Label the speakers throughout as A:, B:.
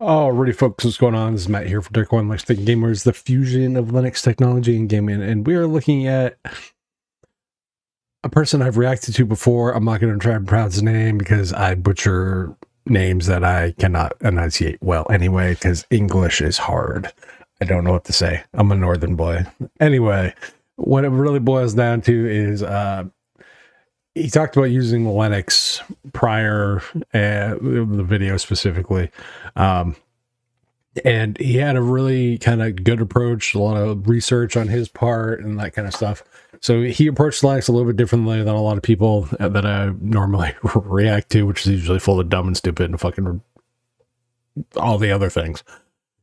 A: Alrighty, folks, what's going on? This is Matt here for Dark One Likes Thinking Gamers, the fusion of Linux technology and gaming, and we are looking at a person I've reacted to before. I'm not going to try and pronounce his name because I butcher names that I cannot enunciate well anyway, because English is hard. I don't know what to say. I'm a northern boy. Anyway, what it really boils down to is he talked about using Linux prior, the video specifically. And he had a really kind of good approach, a lot of research on his part and that kind of stuff. So he approached Linux a little bit differently than a lot of people that I normally react to, which is usually full of dumb and stupid and fucking all the other things.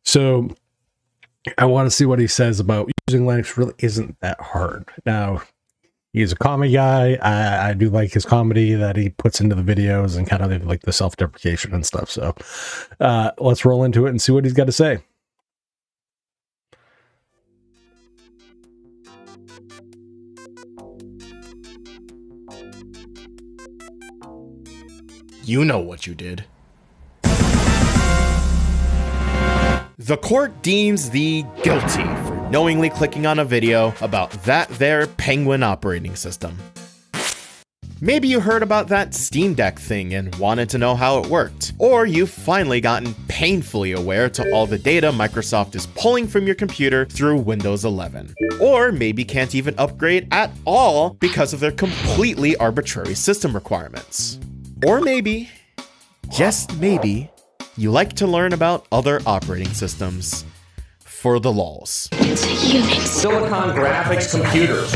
A: So I want to see what he says about using Linux. Really isn't that hard. Now, he's a comedy guy. I do like his comedy that he puts into the videos and kind of like the self-deprecation and stuff. So let's roll into it and see what he's got to say.
B: You know what you did. The court deems thee guilty for knowingly clicking on a video about that there Penguin operating system. Maybe you heard about that Steam Deck thing and wanted to know how it worked. Or you've finally gotten painfully aware to all the data Microsoft is pulling from your computer through Windows 11. Or maybe can't even upgrade at all because of their completely arbitrary system requirements. Or maybe, just maybe, you like to learn about other operating systems for the lulz.
C: It's a Unix.
D: Silicon graphics computers.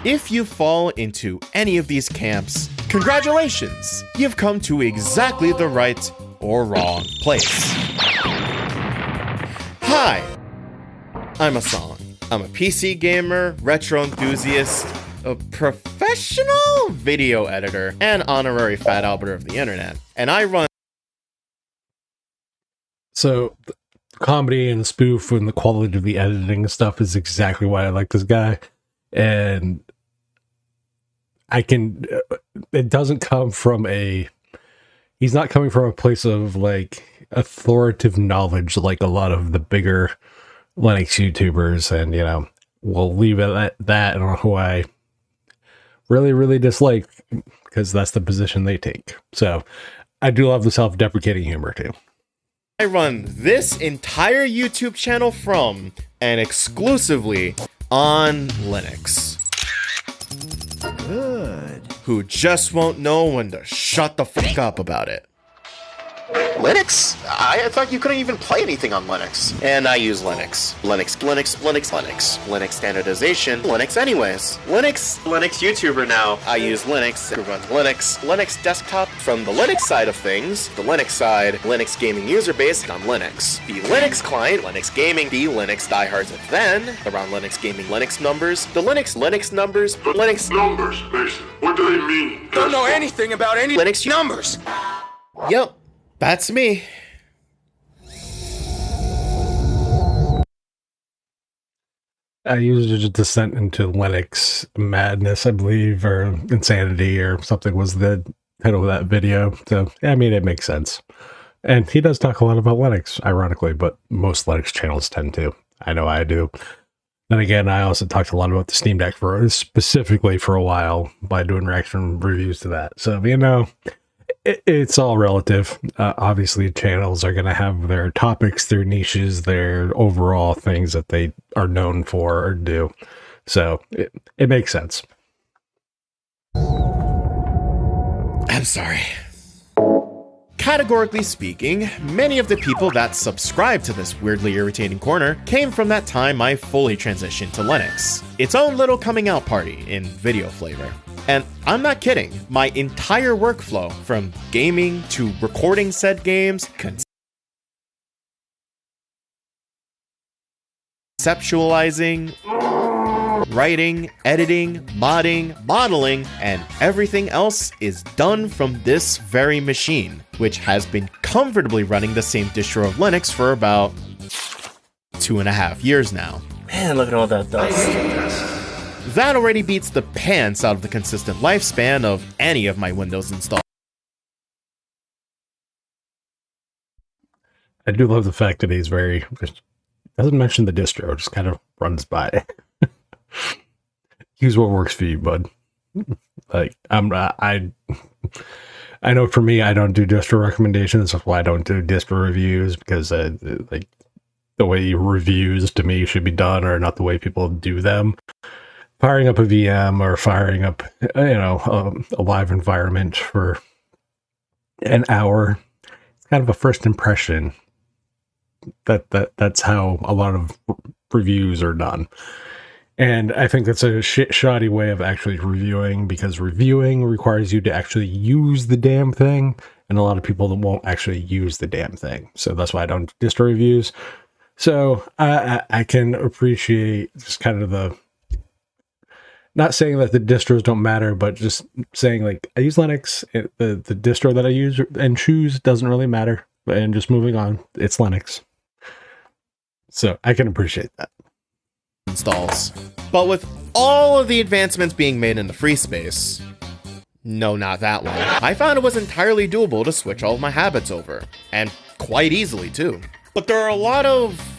B: If you fall into any of these camps, congratulations! You've come to exactly the right or wrong place. Hi, I'm Asong. I'm a PC gamer, retro enthusiast, a professional video editor, and honorary Fat Albert of the internet. And I run...
A: So the comedy and the spoof and the quality of the editing and stuff is exactly why I like this guy. And I can, it doesn't come from he's not coming from a place of like authoritative knowledge like a lot of the bigger Linux YouTubers. And, you know, we'll leave it at that and who I really, really dislike because that's the position they take. So I do love the self-deprecating humor too.
B: I run this entire YouTube channel from and exclusively on Linux.
D: Good.
B: Who just won't know when to shut the fuck up about it.
E: Linux? I thought you couldn't even play anything on Linux.
B: And I use Linux. Linux standardization, Linux anyways. Linux YouTuber now. I use Linux, who runs Linux desktop. From the Linux side of things, the Linux side, Linux gaming user base on Linux. The Linux client, Linux gaming, the Linux diehards, and then, around Linux gaming Linux numbers, the Linux numbers, Linux
F: numbers, Mason. What do they mean?
D: Don't know anything about any
B: Linux numbers. Yep. That's me.
A: I used a descent into Linux madness, I believe, or insanity or something was the title of that video. So, I mean, it makes sense. And he does talk a lot about Linux, ironically, but most Linux channels tend to. I know I do. Then again, I also talked a lot about the Steam Deck specifically for a while by doing reaction reviews to that. So, you know, it's all relative. Obviously, channels are going to have their topics, their niches, their overall things that they are known for or do. So it makes sense.
B: I'm sorry. Categorically speaking, many of the people that subscribe to this weirdly irritating corner came from that time I fully transitioned to Linux. Its own little coming out party in video flavor. And I'm not kidding, my entire workflow, from gaming to recording said games, conceptualizing, writing, editing, modding, modeling, and everything else is done from this very machine, which has been comfortably running the same distro of Linux for about 2.5 years now.
D: Man, look at all that dust.
B: That already beats the pants out of the consistent lifespan of any of my Windows installs.
A: I do love the fact that he's doesn't mention the distro, just kind of runs by. Use what works for you, bud. Like I know for me, I don't do distro recommendations. That's why I don't do distro reviews, because like the way reviews to me should be done are not the way people do them. Firing up a VM or firing up, a live environment for an hour, it's kind of a first impression. That's how a lot of reviews are done. And I think that's a shoddy way of actually reviewing, because reviewing requires you to actually use the damn thing, and a lot of people won't actually use the damn thing. So that's why I don't do distro reviews. So I can appreciate just kind of not saying that the distros don't matter, but just saying, like, I use Linux. The distro that I use and choose doesn't really matter. And just moving on, it's Linux. So I can appreciate that.
B: Installs. But with all of the advancements being made in the free space, no, not that one, I found it was entirely doable to switch all of my habits over. And quite easily, too. But there are a lot of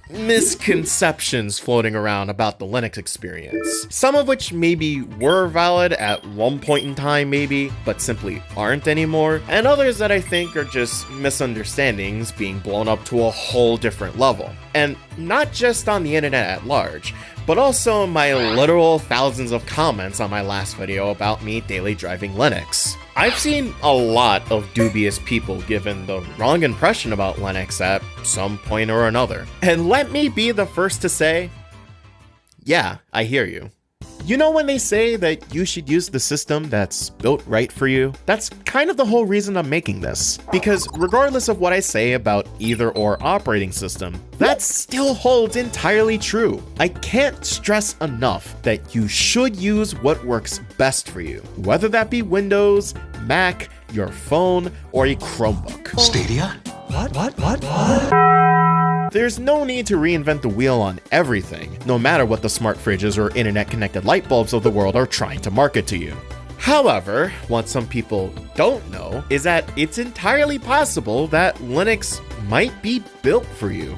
B: misconceptions floating around about the Linux experience. Some of which maybe were valid at one point in time, maybe, but simply aren't anymore. And others that I think are just misunderstandings being blown up to a whole different level. And not just on the internet at large, but also my literal thousands of comments on my last video about me daily driving Linux. I've seen a lot of dubious people given the wrong impression about Linux at some point or another. And let me be the first to say, yeah, I hear you. You know when they say that you should use the system that's built right for you? That's kind of the whole reason I'm making this. Because regardless of what I say about either or operating system, that still holds entirely true. I can't stress enough that you should use what works best for you, whether that be Windows, Mac, your phone, or a Chromebook.
E: Stadia? What?
B: There's no need to reinvent the wheel on everything, no matter what the smart fridges or internet-connected light bulbs of the world are trying to market to you. However, what some people don't know is that it's entirely possible that Linux might be built for you.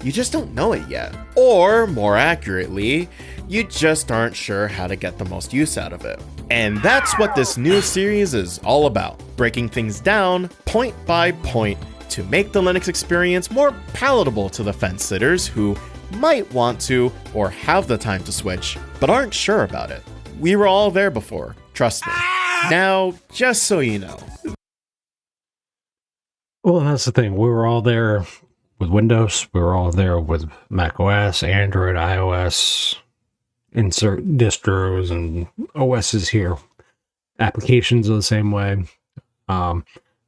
B: You just don't know it yet. Or, more accurately, you just aren't sure how to get the most use out of it. And that's what this new series is all about, breaking things down point by point to make the Linux experience more palatable to the fence-sitters who might want to or have the time to switch, but aren't sure about it. We were all there before, trust me. Now, just so you know.
A: Well, that's the thing. We were all there with Windows. We were all there with Mac OS, Android, iOS, insert distros and OSs here. Applications are the same way.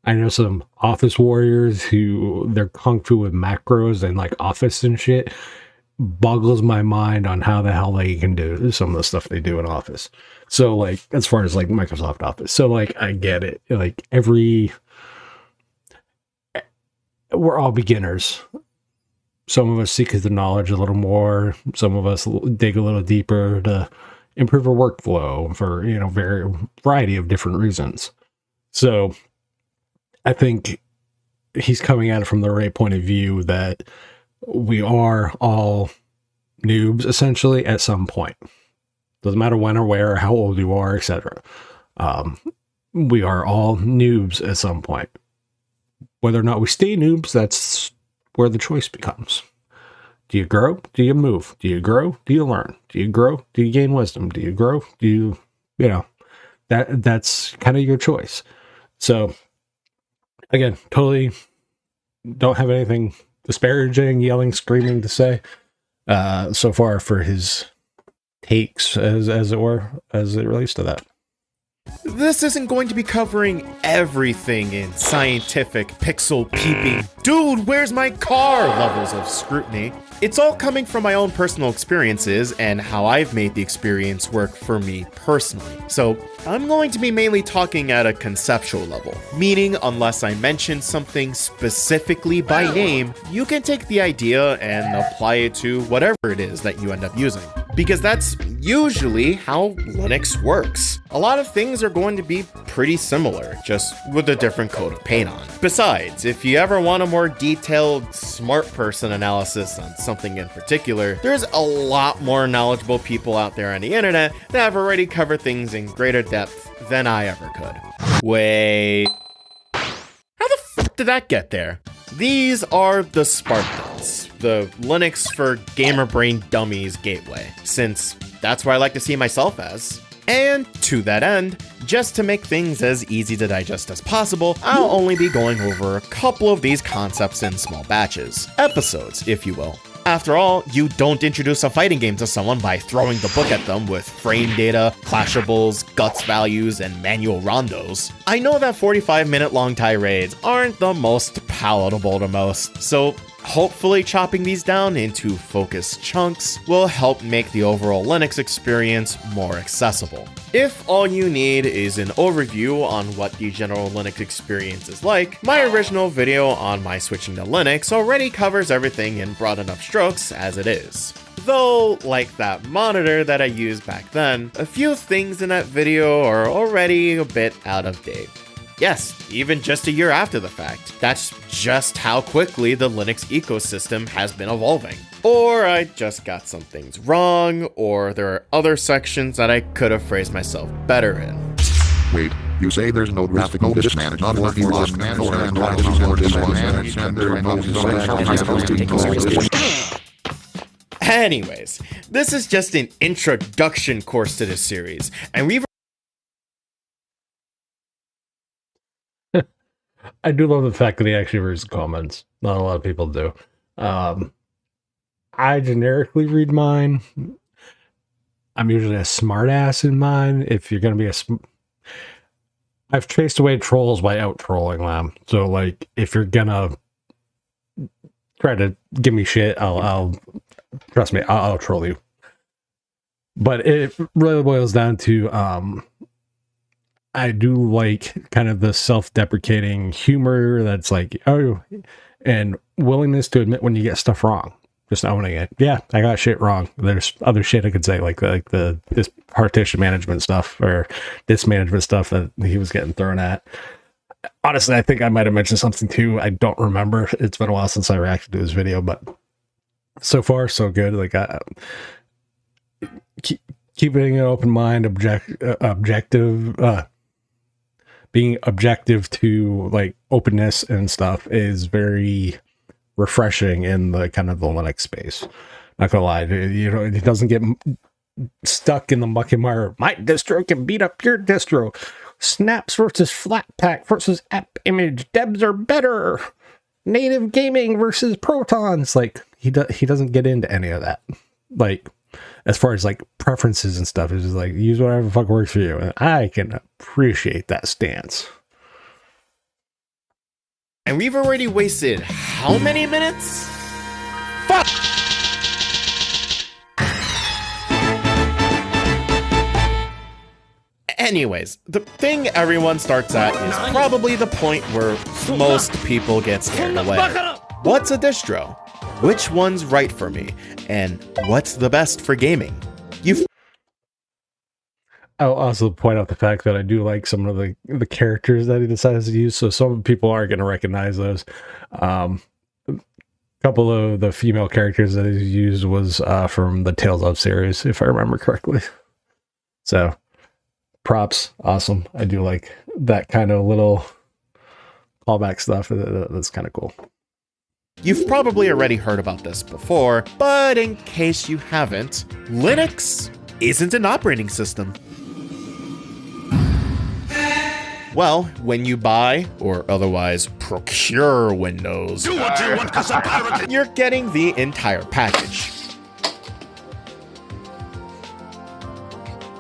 A: I know some Office warriors who they're kung fu with macros and like Office and shit. Boggles my mind on how the hell they can do some of the stuff they do in Office. So like, as far as like Microsoft Office. So like, I get it. Like we're all beginners. Some of us seek the knowledge a little more. Some of us dig a little deeper to improve our workflow for, variety of different reasons. So I think he's coming at it from the right point of view that we are all noobs essentially at some point. Doesn't matter when or where or how old you are, etc. We are all noobs at some point. Whether or not we stay noobs, that's where the choice becomes. Do you grow? Do you move? Do you grow? Do you learn? Do you grow? Do you gain wisdom? Do you grow? Do you, that's kind of your choice. So, again, totally don't have anything disparaging, yelling, screaming to say so far for his takes, as it were, as it relates to that.
B: This isn't going to be covering everything in scientific, pixel-peeping, dude, where's my car levels of scrutiny. It's all coming from my own personal experiences and how I've made the experience work for me personally. So I'm going to be mainly talking at a conceptual level, meaning unless I mention something specifically by name, you can take the idea and apply it to whatever it is that you end up using. because that's usually how Linux works. A lot of things are going to be pretty similar, just with a different coat of paint on. Besides, if you ever want a more detailed smart person analysis on something in particular, there's a lot more knowledgeable people out there on the internet that have already covered things in greater depth than I ever could. Wait, how the fuck did that get there? These are the Spartans, the Linux for gamer brain dummies gateway, since that's what I like to see myself as. And to that end, just to make things as easy to digest as possible, I'll only be going over a couple of these concepts in small batches, episodes, if you will. After all, you don't introduce a fighting game to someone by throwing the book at them with frame data, clashables, guts values, and manual rondos. I know that 45-minute long tirades aren't the most palatable to most, so hopefully chopping these down into focused chunks will help make the overall Linux experience more accessible. If all you need is an overview on what the general Linux experience is like, my original video on my switching to Linux already covers everything in broad enough strokes as it is. Though, like that monitor that I used back then, a few things in that video are already a bit out of date. Yes, even just a year after the fact. That's just how quickly the Linux ecosystem has been evolving. Or I just got some things wrong, or there are other sections that I could have phrased myself better in.
C: Wait, you say there's no graphical disk management or disk management.
B: Anyways, this is just an introduction course to this series, and we've
A: I do love the fact that he actually reads comments. Not a lot of people do. I generically read mine. I'm usually a smartass in mine. If you're going to be I've chased away trolls by out-trolling them. So, like, if you're going to try to give me shit, I'll trust me, I'll troll you. But it really boils down to, I do like kind of the self-deprecating humor that's like, oh, and willingness to admit when you get stuff wrong. Just owning it. Yeah, I got shit wrong. There's other shit I could say, like this partition management stuff or this management stuff that he was getting thrown at. Honestly, I think I might have mentioned something too. I don't remember. It's been a while since I reacted to this video, but so far so good. Like keeping an open mind, objective, being objective to like openness and stuff is very refreshing in the kind of the Linux space. Not gonna lie, you know, it doesn't get stuck in the muck and mire. My distro can beat up your distro. Snaps versus Flatpak versus app image. Debs are better. Native gaming versus protons. Like he doesn't get into any of that. Like as far as like preferences and stuff, it's just like use whatever the fuck works for you, and I can appreciate that stance.
B: And we've already wasted how many minutes? Fuck! Anyways, the thing everyone starts at is probably the point where most people get scared away. What's a distro? Which one's right for me? And what's the best for gaming?
A: I'll also point out the fact that I do like some of the characters that he decides to use, so some people are going to recognize those. A couple of the female characters that he used was from the Tales of series, if I remember correctly. So, props, awesome. I do like that kind of little callback stuff. That's kind of cool.
B: You've probably already heard about this before, but in case you haven't, Linux isn't an operating system. Well, when you buy, or otherwise procure Windows,
F: Do what you want, 'cause I'm pirate.
B: you're getting the entire package.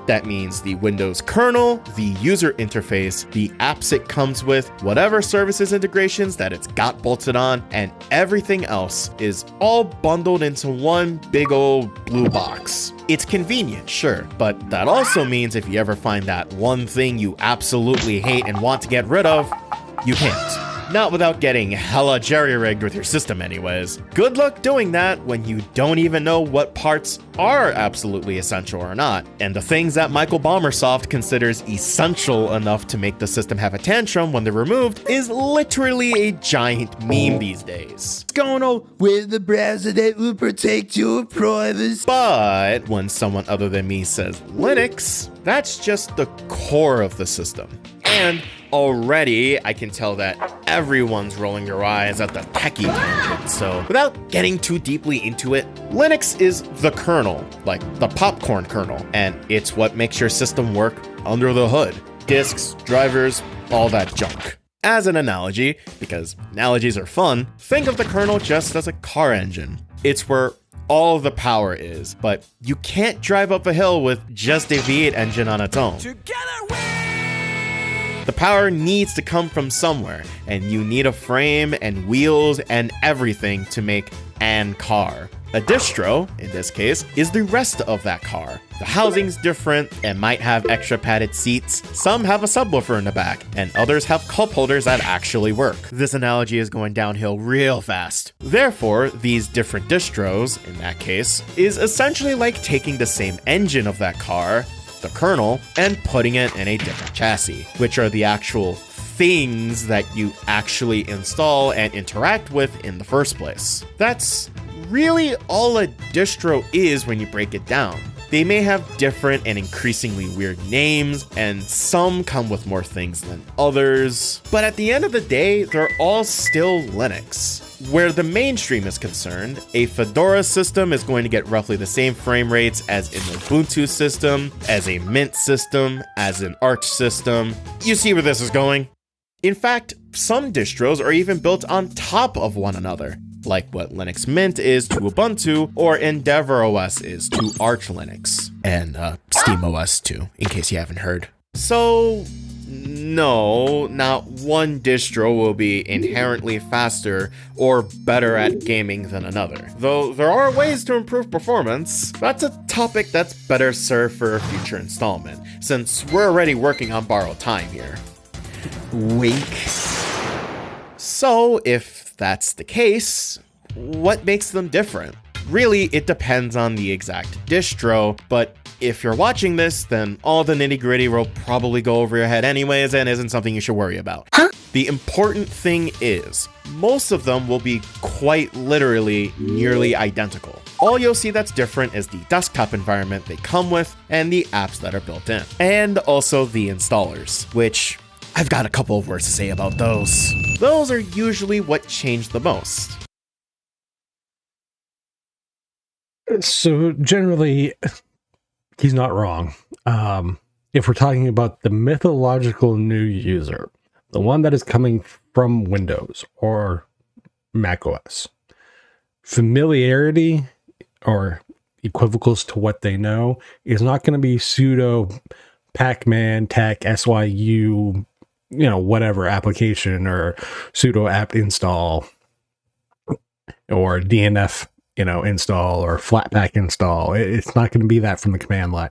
B: That means the Windows kernel, the user interface, the apps it comes with, whatever services integrations that it's got bolted on, and everything else is all bundled into one big old blue box. It's convenient, sure, but that also means if you ever find that one thing you absolutely hate and want to get rid of, you can't. Not without getting hella jerry-rigged with your system anyways. Good luck doing that when you don't even know what parts are absolutely essential or not. And the things that Michael Balmersoft considers essential enough to make the system have a tantrum when they're removed is literally a giant meme these days. What's going on
G: with the browser that will protect your privacy?
B: But when someone other than me says Linux, that's just the core of the system. And already I can tell that everyone's rolling their eyes at the techie tangent. So without getting too deeply into it, Linux is the kernel, like the popcorn kernel, and it's what makes your system work under the hood. Disks, drivers, all that junk. As an analogy, because analogies are fun, think of the kernel just as a car engine. It's where all of the power is, but you can't drive up a hill with just a V8 engine on its own. The power needs to come from somewhere, and you need a frame and wheels and everything to make an car. A distro, in this case, is the rest of that car. The housing's different and might have extra padded seats. Some have a subwoofer in the back, and others have cup holders that actually work. This analogy is going downhill real fast. Therefore, these different distros, in that case, is essentially like taking the same engine of that car, the kernel, and putting it in a different chassis, which are the actual things that you actually install and interact with in the first place. That's really all a distro is when you break it down. They may have different and increasingly weird names, and some come with more things than others, but at the end of the day, they're all still Linux. Where the mainstream is concerned, a Fedora system is going to get roughly the same frame rates as an Ubuntu system, as a Mint system, as an Arch system. You see where this is going? In fact, some distros are even built on top of one another, like what Linux Mint is to Ubuntu, or Endeavor OS is to Arch Linux, and Steam OS too, in case you haven't heard. So, no, not one distro will be inherently faster or better at gaming than another. Though there are ways to improve performance, that's a topic that's better served for a future installment, since we're already working on borrowed time here. Wink. So, if that's the case, what makes them different? Really, it depends on the exact distro, but if you're watching this, then all the nitty-gritty will probably go over your head anyways and isn't something you should worry about. The important thing is, most of them will be quite literally nearly identical. All you'll see that's different is the desktop environment they come with and the apps that are built in. And also the installers, which I've got a couple of words to say about those. Those are usually what change the most.
A: So generally, he's not wrong. If we're talking about the mythological new user, the one that is coming from Windows or Mac OS, familiarity or equivocals to what they know is not going to be sudo pacman tech syu, whatever application, or sudo apt install, or DNF install, or flatpak install. It's not going to be that from the command line.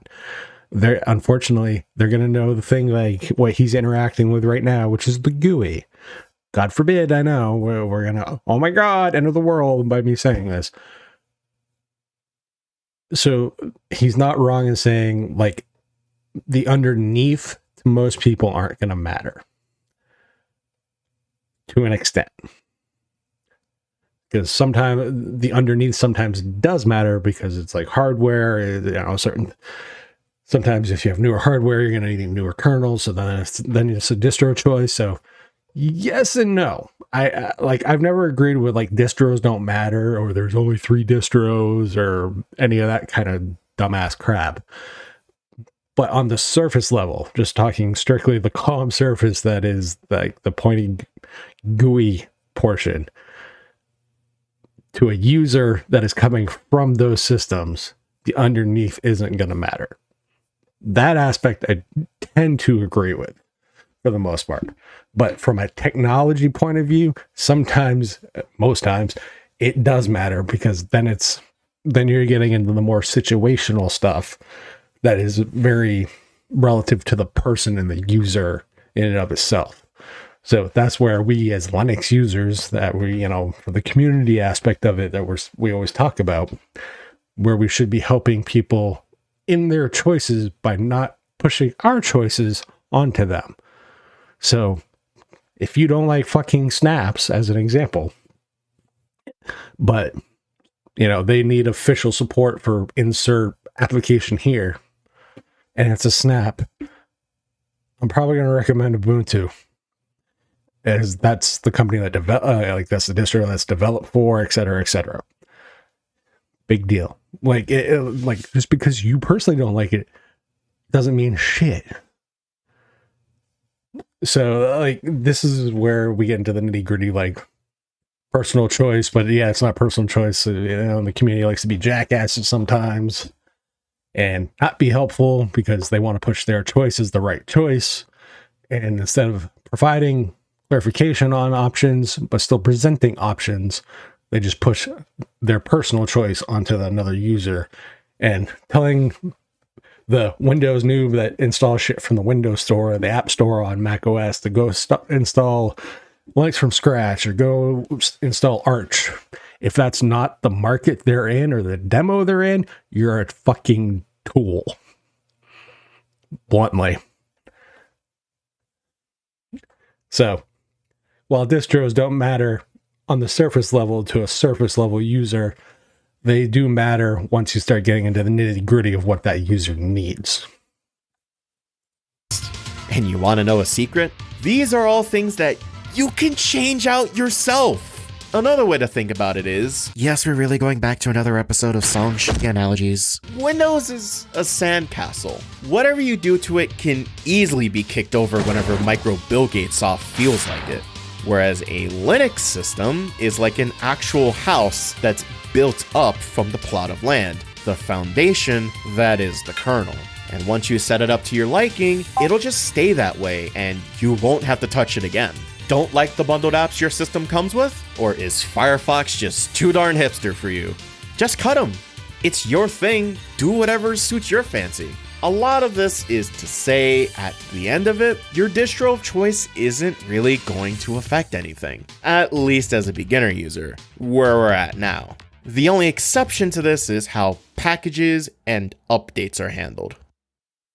A: Unfortunately, they're going to know the thing like what he's interacting with right now, which is the GUI. God forbid, I know, we're going to, oh my God, end of the world by me saying this. So he's not wrong in saying, like, the underneath to most people aren't going to matter. To an extent. Because sometimes the underneath sometimes does matter because it's like hardware, sometimes if you have newer hardware, you're going to need newer kernels. So then it's a distro choice. So yes and no. I've never agreed with like distros don't matter, or there's only 3 distros, or any of that kind of dumbass crap. But on the surface level, just talking strictly the column surface, that is like the pointy GUI portion, to a user that is coming from those systems, the underneath isn't going to matter. That aspect I tend to agree with for the most part. But from a technology point of view, most times, it does matter, because then you're getting into the more situational stuff that is very relative to the person and the user in and of itself. So that's where we as Linux users, that we, for the community aspect of it that we always talk about, where we should be helping people in their choices by not pushing our choices onto them. So if you don't like fucking snaps, as an example, but they need official support for insert application here, and it's a snap, I'm probably going to recommend Ubuntu, as that's the company that that's the distro that's developed for, et cetera, et cetera. Big deal. Like just because you personally don't like it doesn't mean shit. So this is where we get into the nitty gritty, personal choice, but yeah, it's not personal choice. The community likes to be jackasses sometimes and not be helpful because they want to push their choice as the right choice. And instead of providing clarification on options, but still presenting options, they just push their personal choice onto another user and telling the Windows noob that installs shit from the Windows Store or the App Store on Mac OS to go install Linux from scratch or go install Arch. If that's not the market they're in or the demo they're in, you're a fucking tool. Bluntly. So, while distros don't matter on the surface level to a surface level user, they do matter once you start getting into the nitty gritty of what that user needs.
B: And you want to know a secret? These are all things that you can change out yourself. Another way to think about it is, yes, we're really going back to another episode of song analogies. Windows is a sandcastle. Whatever you do to it can easily be kicked over whenever micro Bill Gates off feels like it. Whereas a Linux system is like an actual house that's built up from the plot of land. The foundation, that is the kernel. And once you set it up to your liking, it'll just stay that way and you won't have to touch it again. Don't like the bundled apps your system comes with? Or is Firefox just too darn hipster for you? Just cut them. It's your thing. Do whatever suits your fancy. A lot of this is to say, at the end of it, your distro of choice isn't really going to affect anything. At least as a beginner user, where we're at now. The only exception to this is how packages and updates are handled.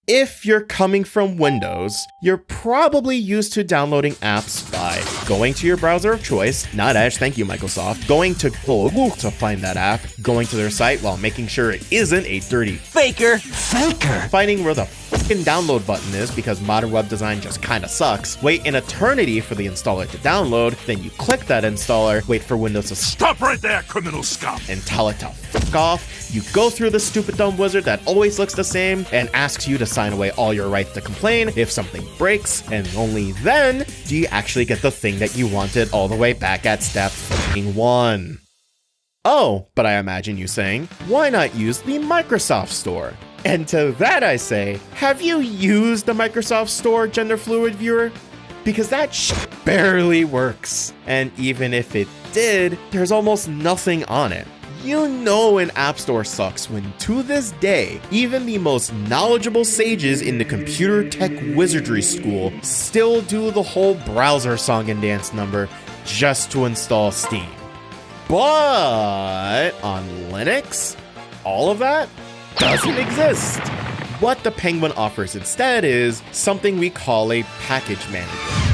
B: If you're coming from Windows, you're probably used to downloading apps by going to your browser of choice, not Edge, thank you Microsoft, going to Google to find that app, going to their site while making sure it isn't a dirty faker, finding where the fucking download button is because modern web design just kinda sucks, wait an eternity for the installer to download, then you click that installer, wait for Windows to
F: Stop right there, criminal scum!
B: and tell it to fuck off. You go through the stupid dumb wizard that always looks the same and asks you to sign away all your rights to complain if something breaks, and only then do you actually get the thing that you wanted all the way back at step 1. Oh, but I imagine you saying, why not use the Microsoft Store? And to that I say, have you used the Microsoft Store gender fluid viewer? Because that shit barely works. And even if it did, there's almost nothing on it. You know an app store sucks when, to this day, even the most knowledgeable sages in the computer tech wizardry school still do the whole browser song and dance number just to install Steam. But on Linux, all of that doesn't exist. What the Penguin offers instead is something we call a package manager.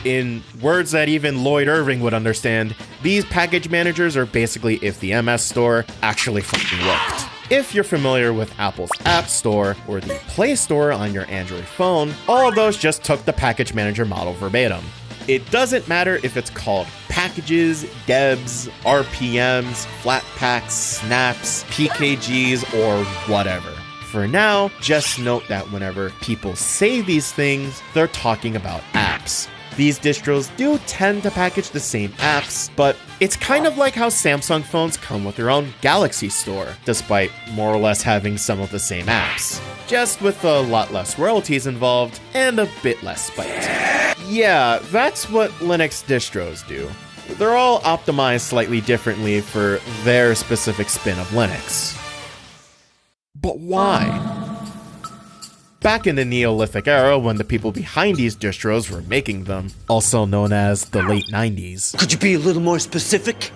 B: In words that even Lloyd Irving would understand, these package managers are basically if the MS Store actually fucking worked. If you're familiar with Apple's App Store or the Play Store on your Android phone, all of those just took the package manager model verbatim. It doesn't matter if it's called packages, debs, RPMs, flatpaks, snaps, PKGs, or whatever. For now, just note that whenever people say these things, they're talking about apps. These distros do tend to package the same apps, but it's kind of like how Samsung phones come with their own Galaxy Store, despite more or less having some of the same apps. Just with a lot less royalties involved and a bit less spite. Yeah, that's what Linux distros do. They're all optimized slightly differently for their specific spin of Linux. But why? back in the Neolithic era when the people behind these distros were making them, also known as the late 90s.
G: Could you be a little more specific?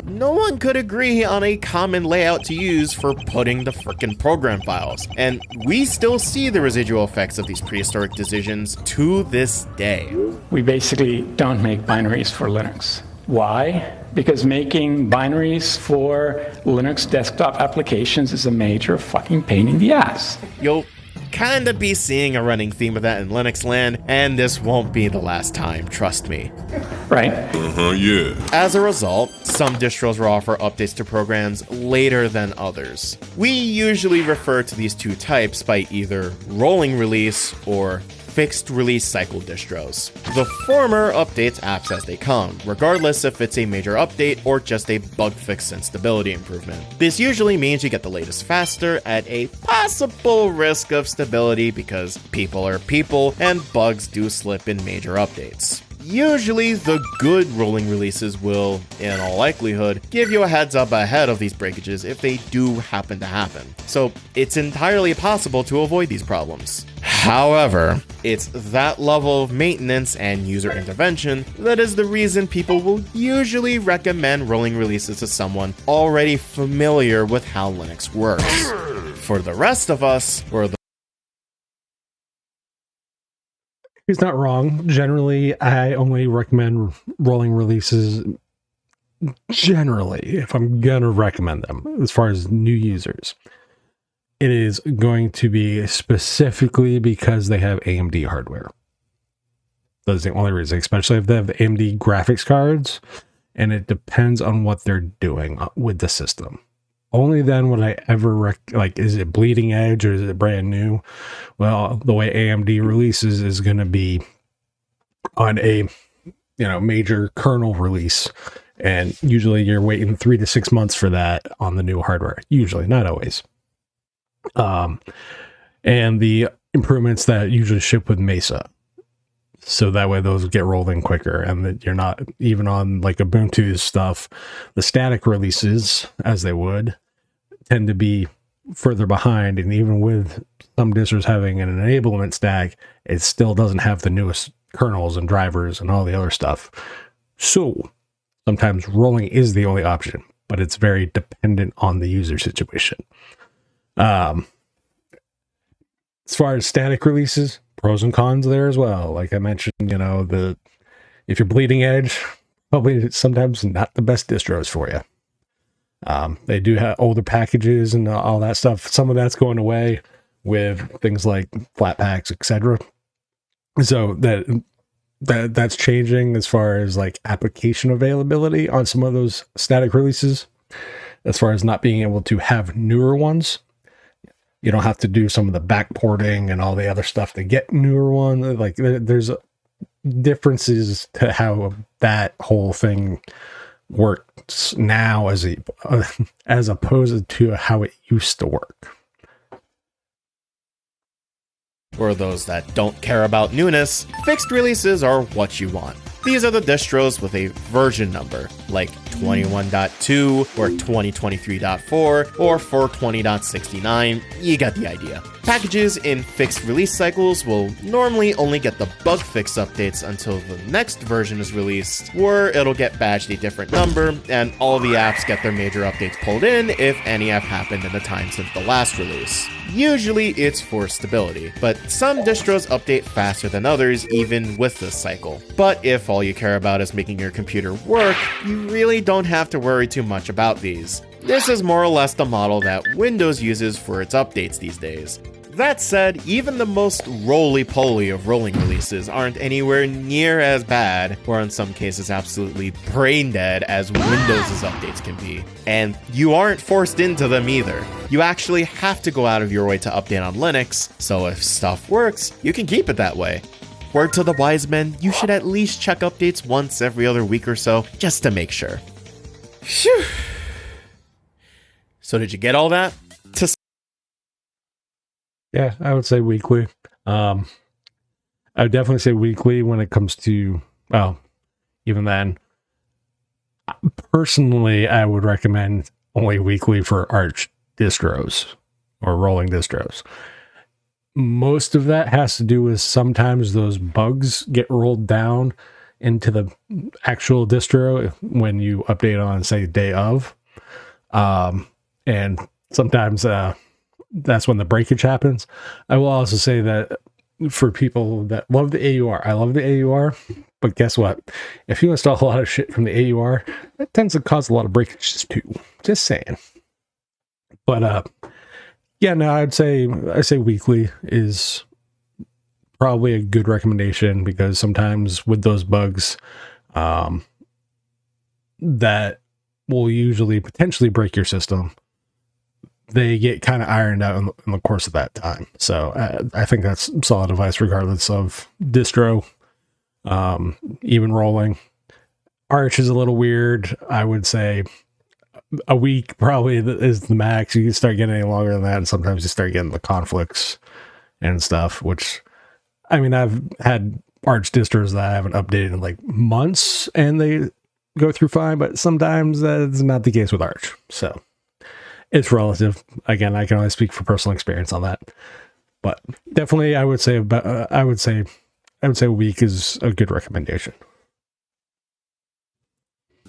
B: No one could agree on a common layout to use for putting the frickin' program files, and we still see the residual effects of these prehistoric decisions to this day.
H: We basically don't make binaries for Linux. Why? Because making binaries for Linux desktop applications is a major fucking pain in the ass.
B: You'll kinda be seeing a running theme of that in Linux land, and this won't be the last time, trust me.
H: Right?
F: Yeah.
B: As a result, some distros will offer updates to programs later than others. We usually refer to these two types by either rolling release or fixed release cycle distros. The former updates apps as they come, regardless if it's a major update or just a bug fix and stability improvement. This usually means you get the latest faster at a possible risk of stability because people are people and bugs do slip in major updates. Usually, the good rolling releases will, in all likelihood, give you a heads up ahead of these breakages if they do happen to happen. So, it's entirely possible to avoid these problems. However, it's that level of maintenance and user intervention that is the reason people will usually recommend rolling releases to someone already familiar with how Linux works. For the rest of us, or the
A: He's not wrong. Generally, I only recommend rolling releases generally, if I'm going to recommend them, as far as new users. It is going to be specifically because they have AMD hardware. That's the only reason, especially if they have AMD graphics cards, and it depends on what they're doing with the system. Only then would I ever is it bleeding edge or is it brand new? Well, the way AMD releases is going to be on a major kernel release, and usually you're waiting 3 to 6 months for that on the new hardware. Usually, not always. And the improvements that usually ship with Mesa, so that way those get rolled in quicker, and that you're not even on like Ubuntu stuff. The static releases, as they would, tend to be further behind, and even with some distros having an enablement stack, it still doesn't have the newest kernels and drivers and all the other stuff. So sometimes rolling is the only option, but it's very dependent on the user situation. As far as static releases, pros and cons there as well. Like I mentioned, if you're bleeding edge, probably sometimes not the best distros for you. They do have older packages and all that stuff. Some of that's going away with things like flat packs, etc. So that's changing as far as like application availability on some of those static releases. As far as not being able to have newer ones, you don't have to do some of the backporting and all the other stuff to get newer ones. Like there's differences to how that whole thing works now as opposed to how it used to work.
B: For those that don't care about newness, fixed releases are what you want. These are the distros with a version number, like 21.2 or 2023.4 or 420.69, you got the idea. Packages in fixed release cycles will normally only get the bug fix updates until the next version is released, where it'll get badged a different number, and all the apps get their major updates pulled in if any have happened in the time since the last release. Usually it's for stability, but some distros update faster than others even with this cycle. But if all you care about is making your computer work, you really don't have to worry too much about these. This is more or less the model that Windows uses for its updates these days. That said, even the most roly-poly of rolling releases aren't anywhere near as bad, or in some cases absolutely brain dead, as Windows' updates can be. And you aren't forced into them either. You actually have to go out of your way to update on Linux, so if stuff works, you can keep it that way. Word to the wise men, you should at least check updates once every other week or so, just to make sure. Phew. So did you get all that?
A: Yeah, I would say weekly. I would definitely say weekly when it comes to, well, even then. Personally, I would recommend only weekly for Arch distros or rolling distros. most of that has to do with sometimes those bugs get rolled down into the actual distro when you update on, say, day of. And sometimes that's when the breakage happens. I will also say that for people that love the AUR, I love the AUR, but guess what? If you install a lot of shit from the AUR, that tends to cause a lot of breakages too. Just saying. But yeah, no, I say weekly is probably a good recommendation, because sometimes with those bugs, that will usually potentially break your system, they get kind of ironed out in the course of that time. So I think that's solid advice regardless of distro. Even rolling. Arch is a little weird. I would say a week probably is the max. You can start getting any longer than that, and sometimes you start getting the conflicts and stuff, which, I mean, I've had Arch distros that I haven't updated in like months and they go through fine, but sometimes that's not the case with Arch. So it's relative. Again, I can only speak for personal experience on that, but definitely I would say a week is a good recommendation.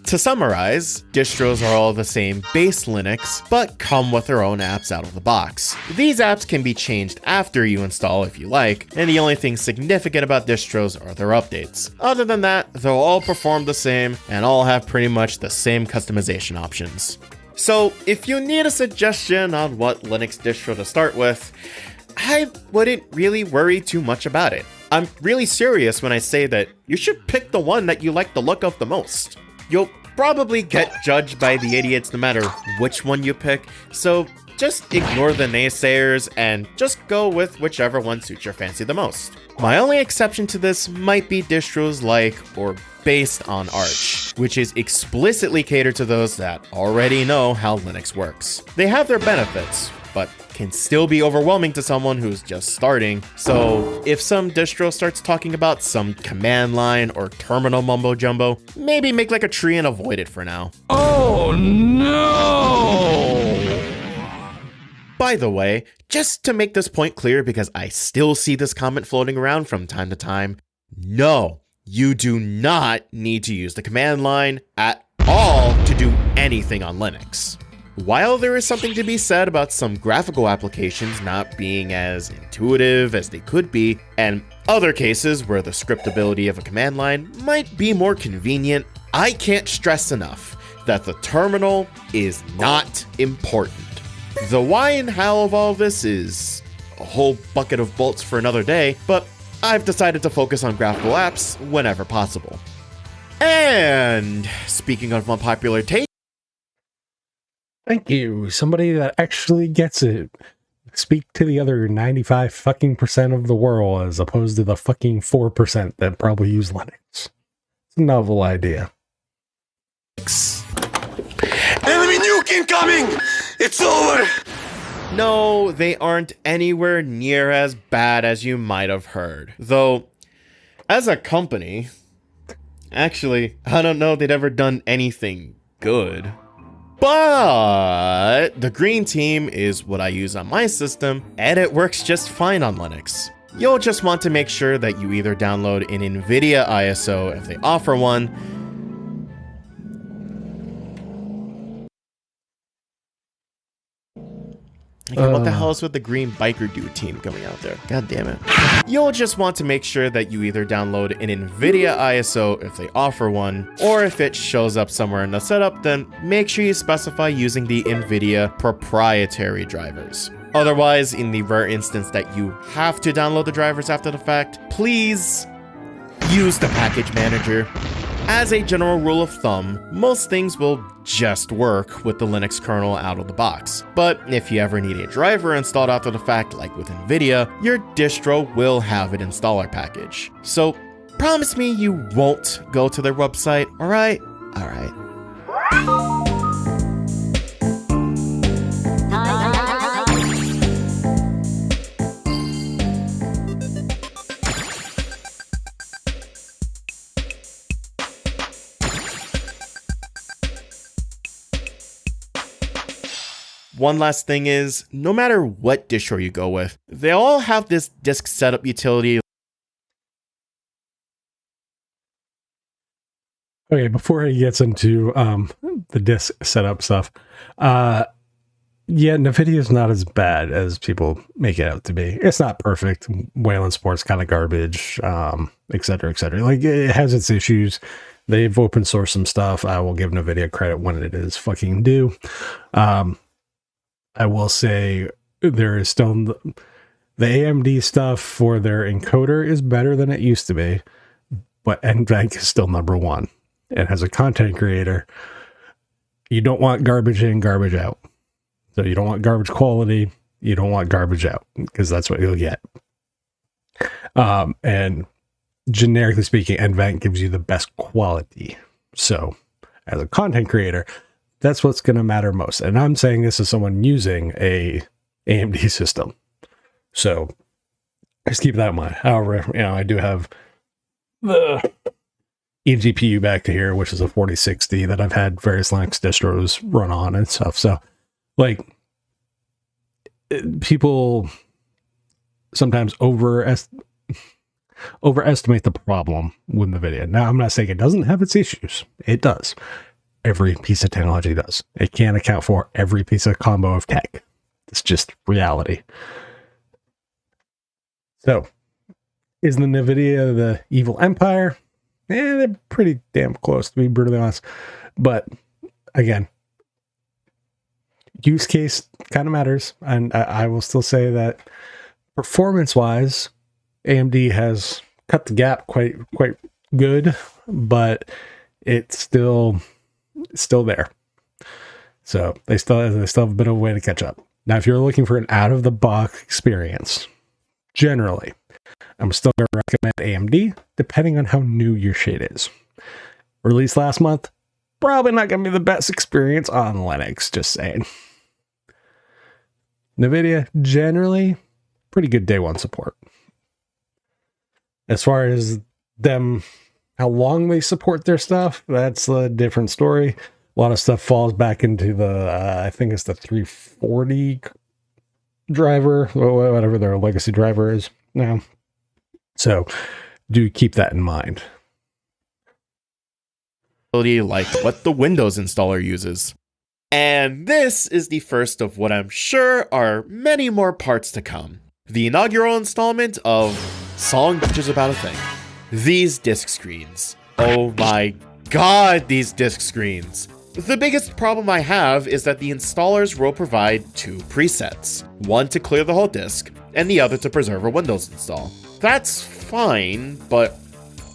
B: To summarize, distros are all the same base Linux, but come with their own apps out of the box. These apps can be changed after you install if you like, and the only thing significant about distros are their updates. Other than that, they'll all perform the same and all have pretty much the same customization options. So if you need a suggestion on what Linux distro to start with, I wouldn't really worry too much about it. I'm really serious when I say that you should pick the one that you like the look of the most. You'll probably get judged by the idiots no matter which one you pick, so just ignore the naysayers and just go with whichever one suits your fancy the most. My only exception to this might be distros like or based on Arch, which is explicitly catered to those that already know how Linux works. They have their benefits, but can still be overwhelming to someone who's just starting. So if some distro starts talking about some command line or terminal mumbo jumbo, maybe make like a tree and avoid it for now.
F: Oh no!
B: By the way, just to make this point clear, because I still see this comment floating around from time to time, no, you do not need to use the command line at all to do anything on Linux. While there is something to be said about some graphical applications not being as intuitive as they could be, and other cases where the scriptability of a command line might be more convenient, I can't stress enough that the terminal is not important. The why and how of all this is a whole bucket of bolts for another day, but I've decided to focus on graphical apps whenever possible. And speaking of unpopular taste,
A: Thank you. Somebody that actually gets it. Speak to the other 95 fucking percent of the world as opposed to the fucking 4% that probably use Linux. It's a novel idea.
F: Enemy nuke incoming! It's over!
B: no, they aren't anywhere near as bad as you might have heard. Though, as a company, actually, I don't know if they'd ever done anything good. But the green team is what I use on my system, and it works just fine on Linux. You'll just want to make sure that you either download an Nvidia ISO if they offer one. Okay, what the hell is with the green biker dude team coming out there? God damn it. You'll just want to make sure that you either download an Nvidia ISO if they offer one, or if it shows up somewhere in the setup, then make sure you specify using the Nvidia proprietary drivers. Otherwise, in the rare instance that you have to download the drivers after the fact, please use the package manager. As a general rule of thumb, most things will just work with the Linux kernel out of the box. But if you ever need a driver installed after the fact, like with Nvidia, your distro will have an installer package. So promise me you won't go to their website, alright? Alright. One last thing is, no matter what distro you go with, they all have this disk setup utility.
A: Okay, before he gets into the disk setup stuff, yeah, Nvidia is not as bad as people make it out to be. It's not perfect. Wayland Sports kind of garbage, et cetera, et cetera. Like, it has its issues. They've open sourced some stuff. I will give Nvidia credit when it is fucking due. I will say there is still the AMD stuff for their encoder is better than it used to be, but NVENC is still number one. And as a content creator, you don't want garbage in, garbage out. So you don't want garbage quality. You don't want garbage out, because that's what you'll get. And generically speaking, NVENC gives you the best quality. So as a content creator, that's what's going to matter most. And I'm saying this as someone using a AMD system. So just keep that in mind. However, I do have the eGPU back to here, which is a 4060 that I've had various Linux distros run on and stuff. So, like, people sometimes overestimate the problem with NVIDIA. Now, I'm not saying it doesn't have its issues. It does. Every piece of technology does. It can't account for every piece of combo of tech. It's just reality. So, is the NVIDIA the evil empire? They're pretty damn close, to be brutally honest. But again, use case kind of matters. And I will still say that performance-wise, AMD has cut the gap quite good, but it's still there. So they still have a bit of a way to catch up. Now, if you're looking for an out-of-the-box experience, generally, I'm still going to recommend AMD, depending on how new your shit is. Released last month, probably not going to be the best experience on Linux, just saying. NVIDIA, generally, pretty good day one support. As far as them, how long they support their stuff, that's a different story. A lot of stuff falls back into the, I think it's the 340 driver, or whatever their legacy driver is now. So do keep that in mind.
B: Like what the Windows installer uses. And this is the first of what I'm sure are many more parts to come. The inaugural installment of Song Bitches About a Thing. These disk screens. Oh my god, these disk screens. The biggest problem I have is that the installers will provide two presets. One to clear the whole disk, and the other to preserve a Windows install. That's fine, but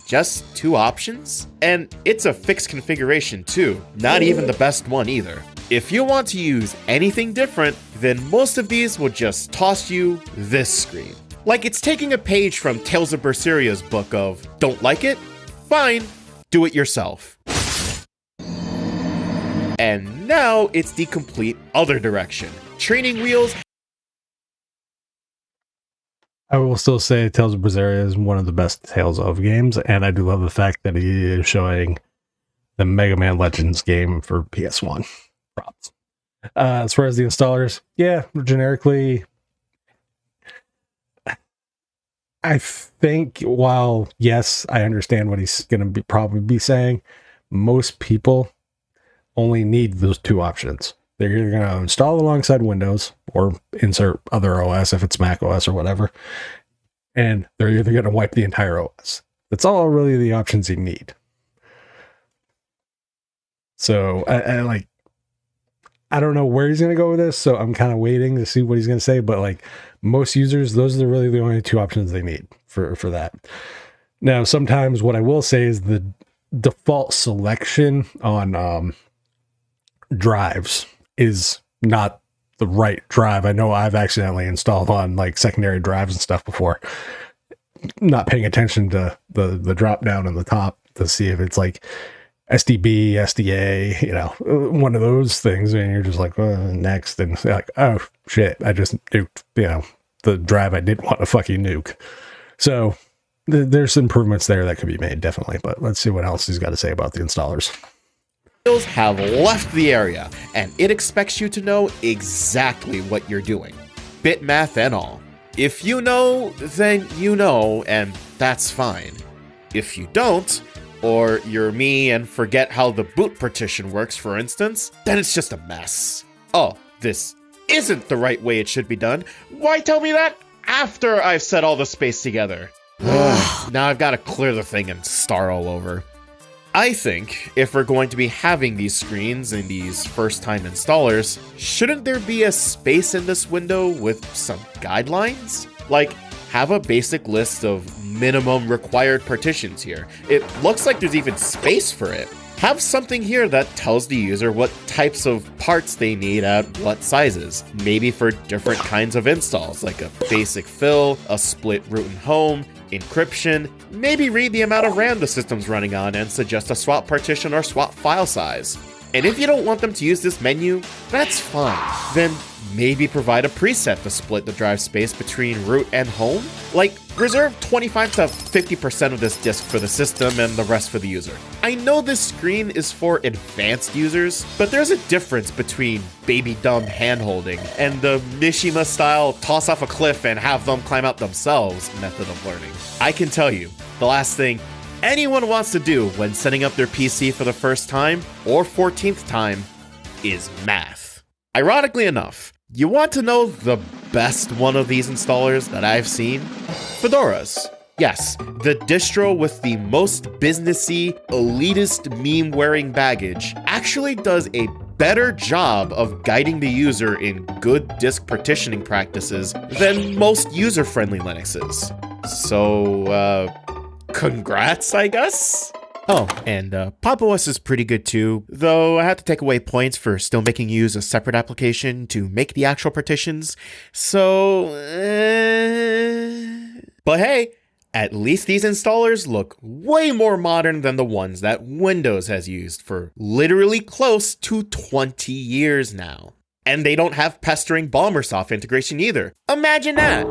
B: just two options? And it's a fixed configuration too, not even the best one either. If you want to use anything different, then most of these will just toss you this screen. Like it's taking a page from Tales of Berseria's book of, don't like it? Fine, do it yourself. And now it's the complete other direction. Training wheels.
A: I will still say Tales of Berseria is one of the best Tales of games, and I do love the fact that he is showing the Mega Man Legends game for PS1. Props. As far as the installers, yeah, generically, I think while, yes, I understand what he's going to probably be saying, most people only need those two options. They're either going to install alongside Windows or insert other OS if it's Mac OS or whatever. And they're either going to wipe the entire OS. That's all really the options you need. So I don't know where he's going to go with this. So I'm kind of waiting to see what he's going to say. But like most users, those are really the only two options they need for that. Now, sometimes what I will say is the default selection on drives is not the right drive. I know I've accidentally installed on like secondary drives and stuff before, not paying attention to the drop down in the top to see if it's like SDB, SDA, one of those things, and you're just like, next, and like, oh shit, I just nuked, the drive I didn't want to fucking nuke. So there's improvements there that could be made, definitely, but let's see what else he's got to say about the installers.
B: have left the area, and it expects you to know exactly what you're doing. Bit math and all. If you know, then you know, and that's fine. If you don't, or you're me and forget how the boot partition works, for instance, then it's just a mess. Oh, this isn't the right way it should be done. Why tell me that after I've set all the space together? Now I've got to clear the thing and start all over. I think if we're going to be having these screens in these first-time installers, shouldn't there be a space in this window with some guidelines? Like, have a basic list of minimum required partitions here. It looks like there's even space for it. Have something here that tells the user what types of parts they need at what sizes. Maybe for different kinds of installs, like a basic fill, a split root and home, encryption. Maybe read the amount of RAM the system's running on and suggest a swap partition or swap file size. And if you don't want them to use this menu, that's fine. Then maybe provide a preset to split the drive space between root and home. Like, reserve 25 to 50% of this disk for the system and the rest for the user. I know this screen is for advanced users, but there's a difference between baby dumb handholding and the Mishima style toss off a cliff and have them climb out themselves method of learning. I can tell you, the last thing anyone wants to do when setting up their PC for the first time or 14th time is math. Ironically enough, you want to know the best one of these installers that I've seen? Fedora's. Yes, the distro with the most businessy, elitist meme-wearing baggage actually does a better job of guiding the user in good disk partitioning practices than most user-friendly Linuxes. So, congrats, I guess? Oh, and Pop! OS is pretty good too, though I had to take away points for still making you use a separate application to make the actual partitions, so... But hey, at least these installers look way more modern than the ones that Windows has used for literally close to 20 years now. And they don't have pestering Balmersoft integration either. Imagine that!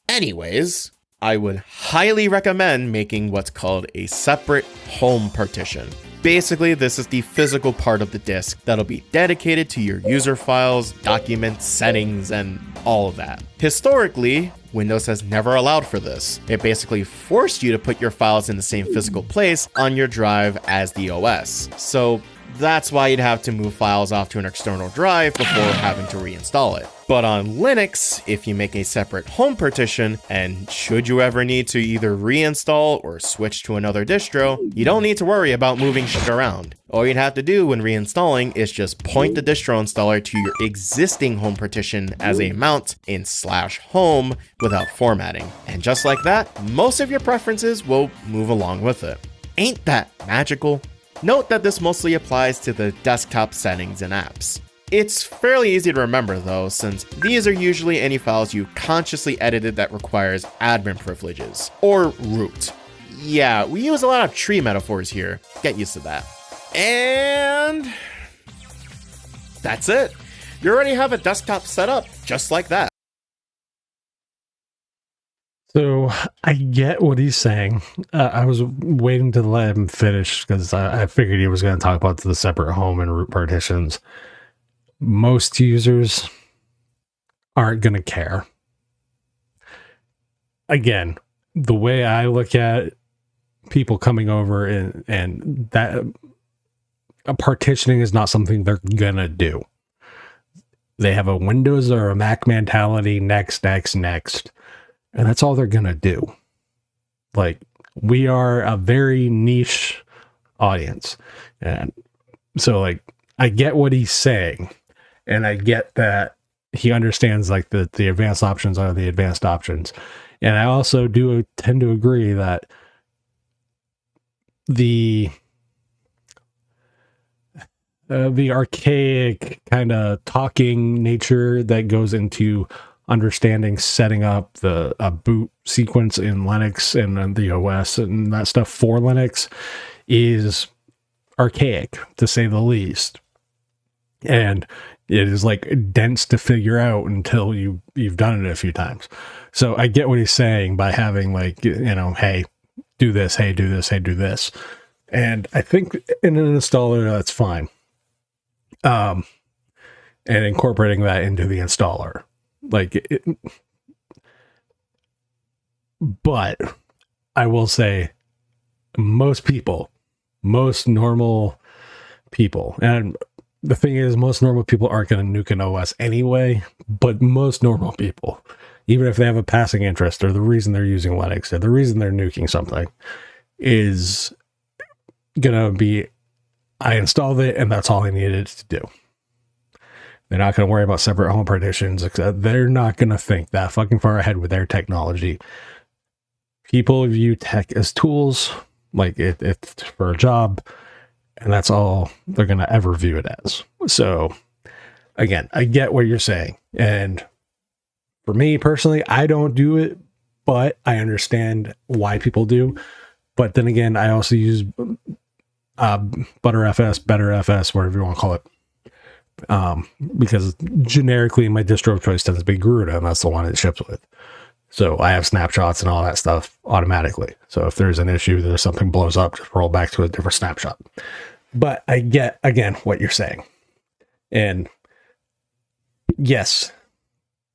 B: Anyways, I would highly recommend making what's called a separate home partition. Basically, this is the physical part of the disk that'll be dedicated to your user files, documents, settings, and all of that. Historically, Windows has never allowed for this. It basically forced you to put your files in the same physical place on your drive as the OS. So that's why you'd have to move files off to an external drive before having to reinstall it. But on Linux, if you make a separate home partition, and should you ever need to either reinstall or switch to another distro, you don't need to worry about moving shit around. All you'd have to do when reinstalling is just point the distro installer to your existing home partition as a mount in /home without formatting. And just like that, most of your preferences will move along with it. Ain't that magical? Note that this mostly applies to the desktop settings and apps. It's fairly easy to remember though, since these are usually any files you consciously edited that requires admin privileges, or root. Yeah, we use a lot of tree metaphors here, get used to that. And that's it. You already have a desktop set up just like that.
A: So I get what he's saying. I was waiting to let him finish because I figured he was going to talk about the separate home and root partitions. Most users aren't going to care. Again, the way I look at people coming over and that partitioning is not something they're going to do. They have a Windows or a Mac mentality, next. And that's all they're going to do. Like, we are a very niche audience. And so, like, I get what he's saying. And I get that he understands, like, the advanced options are the advanced options. And I also do tend to agree that the archaic kind of talking nature that goes into understanding setting up a boot sequence in Linux and the OS and that stuff for Linux is archaic, to say the least. And it is like dense to figure out until you've done it a few times. So I get what he's saying by having, like, you know, hey, do this, hey, do this, hey, do this. And I think in an installer, that's fine. And incorporating that into the installer. But I will say most normal people, and the thing is, most normal people aren't going to nuke an OS anyway, but most normal people, even if they have a passing interest or the reason they're using Linux or the reason they're nuking something, is going to be, I installed it and that's all I needed to do. They're not going to worry about separate home partitions. They're not going to think that fucking far ahead with their technology. People view tech as tools, like it's for a job, and that's all they're going to ever view it as. So, again, I get what you're saying. And for me personally, I don't do it, but I understand why people do. But then again, I also use ButterFS, whatever you want to call it. Because generically my distro of choice tends to be Garuda, and that's the one it ships with. So I have snapshots and all that stuff automatically. So if there's an issue, there's something blows up, just roll back to a different snapshot. But I get, again, what you're saying. And yes,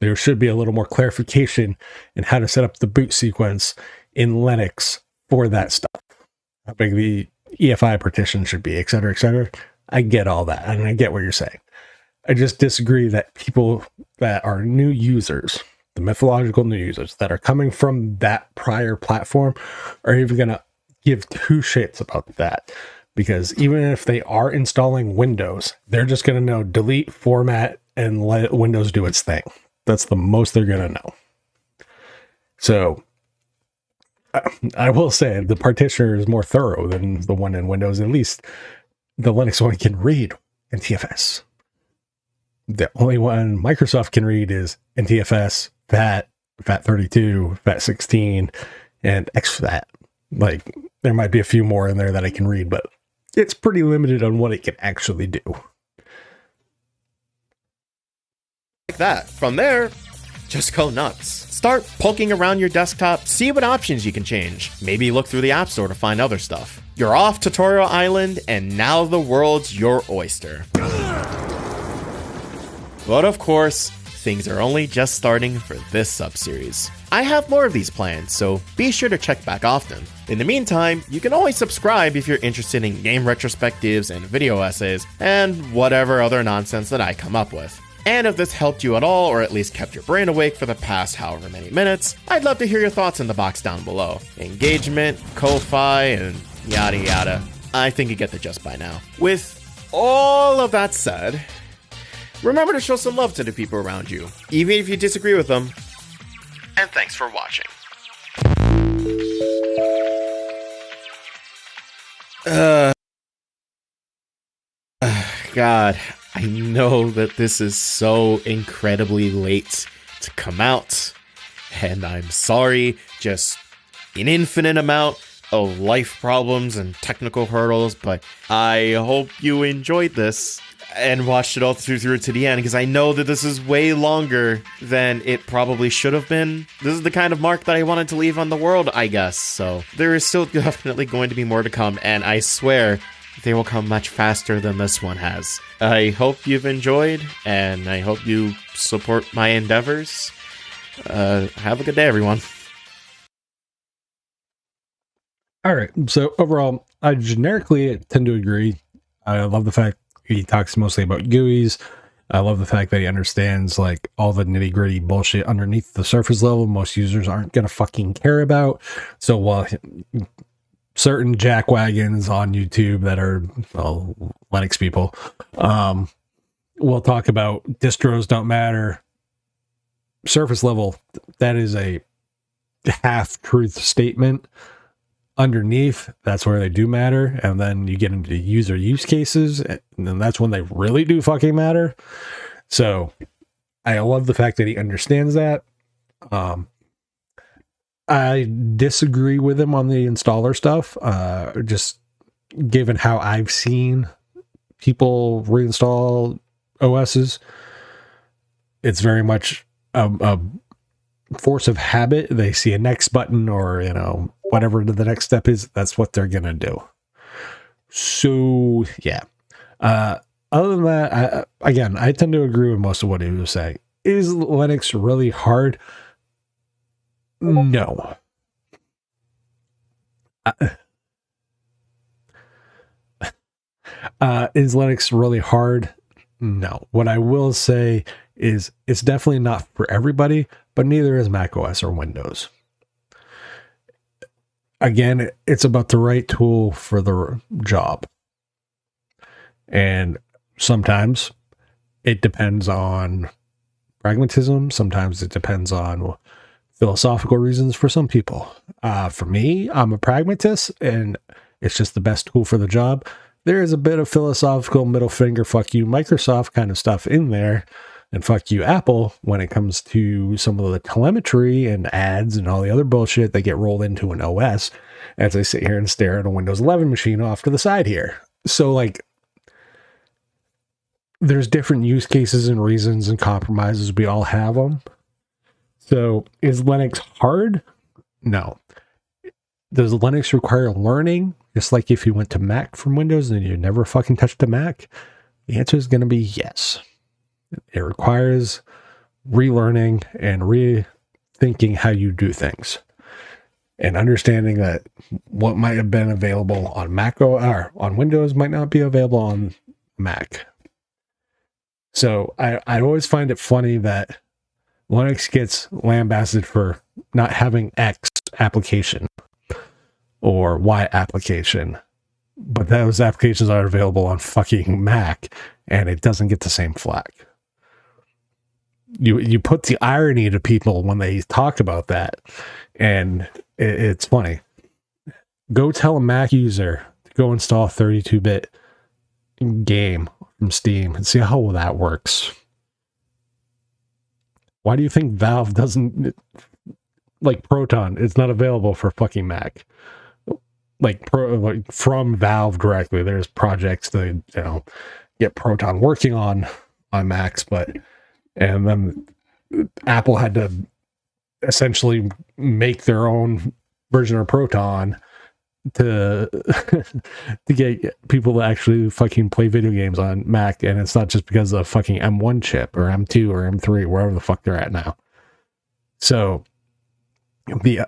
A: there should be a little more clarification in how to set up the boot sequence in Linux for that stuff. How big the EFI partition should be, et cetera, et cetera. I get all that, and I get what you're saying. I just disagree that people that are new users, the mythological new users that are coming from that prior platform, are even going to give two shits about that. Because even if they are installing Windows, they're just going to know delete, format, and let Windows do its thing. That's the most they're going to know. So I will say the partitioner is more thorough than the one in Windows. At least the Linux one can read NTFS. The only one Microsoft can read is NTFS, FAT, FAT32, FAT16, and XFAT. Like, there might be a few more in there that I can read, but it's pretty limited on what it can actually do.
B: Like that. From there, just go nuts. Start poking around your desktop, see what options you can change. Maybe look through the App Store to find other stuff. You're off Tutorial Island, and now the world's your oyster. But of course, things are only just starting for this sub-series. I have more of these planned, so be sure to check back often. In the meantime, you can always subscribe if you're interested in game retrospectives and video essays, and whatever other nonsense that I come up with. And if this helped you at all, or at least kept your brain awake for the past however many minutes, I'd love to hear your thoughts in the box down below. Engagement, Ko-Fi, and yada yada. I think you get the gist by now. With all of that said, remember to show some love to the people around you, even if you disagree with them. And thanks for watching. God, I know that this is so incredibly late to come out, and I'm sorry, just an infinite amount of life problems and technical hurdles, but I hope you enjoyed this and watched it all through to the end, because I know that this is way longer than it probably should have been. This is the kind of mark that I wanted to leave on the world, I guess, so there is still definitely going to be more to come, and I swear they will come much faster than this one has. I hope you've enjoyed, and I hope you support my endeavors. Have a good day, everyone.
A: All right, so overall, I generically tend to agree. I love the fact he talks mostly about GUIs. I love the fact that he understands like all the nitty gritty bullshit underneath the surface level most users aren't going to fucking care about. So while certain jackwagons on YouTube that are Linux people will talk about distros don't matter, surface level, that is a half-truth statement. Underneath, that's where they do matter, and then you get into user use cases, and then that's when they really do fucking matter. So I love the fact that he understands that. I disagree with him on the installer stuff, just given how I've seen people reinstall OSs. It's very much a force of habit. They see a next button or, whatever the next step is, that's what they're going to do. So yeah. Other than that, I tend to agree with most of what he was saying. Is Linux really hard? No. Is Linux really hard? No. What I will say is it's definitely not for everybody, but neither is macOS or Windows. Again, it's about the right tool for the job. And sometimes it depends on pragmatism. Sometimes it depends on philosophical reasons for some people. For me, I'm a pragmatist, and it's just the best tool for the job. There is a bit of philosophical middle finger, fuck you, Microsoft kind of stuff in there, and fuck you, Apple, when it comes to some of the telemetry and ads and all the other bullshit that get rolled into an OS as I sit here and stare at a Windows 11 machine off to the side here. So, like, there's different use cases and reasons and compromises. We all have them. So, is Linux hard? No. Does Linux require learning? Just like if you went to Mac from Windows and you never fucking touched a Mac? The answer is going to be yes. It requires relearning and rethinking how you do things. And understanding that what might have been available on Mac or on Windows might not be available on Mac. So I always find it funny that Linux gets lambasted for not having X application or Y application, but those applications are available on fucking Mac, and it doesn't get the same flack. You put the irony to people when they talk about that, and it's funny. Go tell a Mac user to go install a 32-bit game from Steam and see how well that works. Why do you think Valve doesn't, like Proton, it's not available for fucking Mac? Like from Valve directly, there's projects to, get Proton working on Macs, and then Apple had to essentially make their own version of Proton to get people to actually fucking play video games on Mac, and it's not just because of the fucking M1 chip or M2 or M3, wherever the fuck they're at now. So the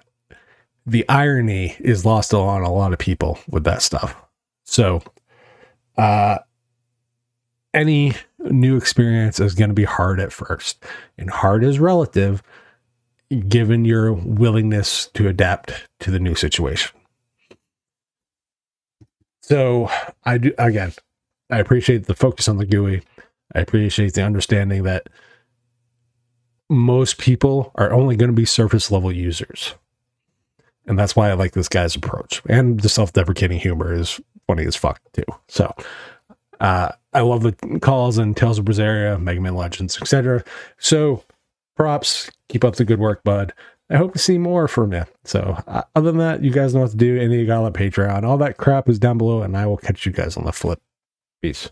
A: irony is lost on a lot of people with that stuff. So any new experience is going to be hard at first, and hard is relative given your willingness to adapt to the new situation. So I appreciate the focus on the GUI. I appreciate the understanding that most people are only going to be surface level users. And that's why I like this guy's approach. And the self-deprecating humor is funny as fuck too. So I love the calls and Tales of Berseria, Mega Man Legends, etc. So props, keep up the good work, bud. I hope to see more from you. So other than that, you guys know what to do. And you got on Patreon. All that crap is down below, and I will catch you guys on the flip. Peace.